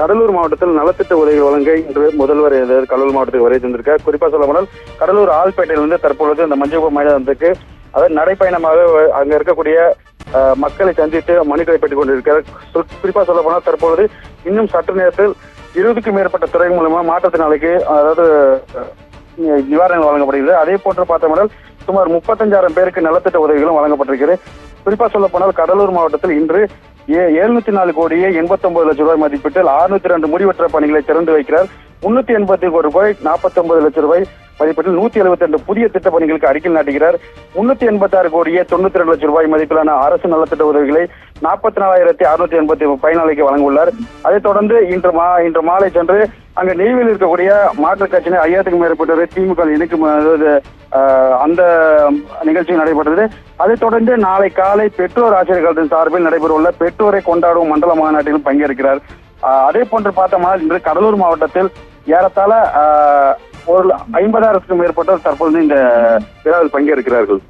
கடலூர் மாவட்டத்தில் நலத்திட்ட உதவிகள் வழங்க இன்று முதல்வர் கடலூர் மாவட்டத்துக்கு வருகை தந்திருக்கார். குறிப்பா சொல்ல போனால் கடலூர் ஆழ்பேட்டையிலிருந்து தற்பொழுது இந்த மஞ்சள் மைதானத்துக்கு அதாவது நடைப்பயணமாக அங்க இருக்கக்கூடிய மக்களை சந்தித்து மனுக்களை பெற்றுக் கொண்டிருக்கிறார். குறிப்பா சொல்ல போனால் தற்பொழுது இன்னும் சற்று நேரத்தில் 20க்கும் மேற்பட்ட துறைகள் மூலமா மாற்றுத்திறனாளிக்கு அதாவது நிவாரணங்கள் வழங்கப்படுகிறது. அதே போன்று பார்த்தோம்னால் சுமார் 35,000 பேருக்கு நலத்திட்ட உதவிகளும் வழங்கப்பட்டிருக்கிறது. குறிப்பா சொல்ல போனால் கடலூர் மாவட்டத்தில் இன்று 704 கோடியே 89 லட்சம் ரூபாய் மதிப்பீட்டில் 602 முடிவற்ற பணிகளை திறந்து வைக்கிறார். 381 கோடி ரூபாய் 49 லட்சம் ரூபாய் மதிப்பீட்டில் 172 புதிய திட்ட பணிகளுக்கு அடிக்கல் நாட்டுகிறார். 386 கோடியே 92 லட்சம் ரூபாய் மதிப்பிலான அரசு நலத்திட்ட உதவிகளை 44,680 பயனாளிக்கு வழங்கியுள்ளார். அதைத் தொடர்ந்து இன்று மாலை சென்று அங்க நெய்வேலியில் இருக்கக்கூடிய மாற்றுக் கட்சியினர் 5000க்கும் மேற்பட்டவரை திமுக இணைக்கும் அந்த நிகழ்ச்சி நடைபெற்றது. அதைத் தொடர்ந்து நாளை காலை பெற்றோர் ஆசிரியர்கள் சார்பில் நடைபெறவுள்ள பெற்றோரை கொண்டாடும் மண்டல மாநாட்டில் பங்கேற்கிறார். அதே போன்று பார்த்தோம்னா இன்று கடலூர் மாவட்டத்தில் ஏறத்தாழ ஒரு 50,000க்கும் மேற்பட்டோர் தற்பொழுது இந்த விழாவில் பங்கேற்கிறார்கள்.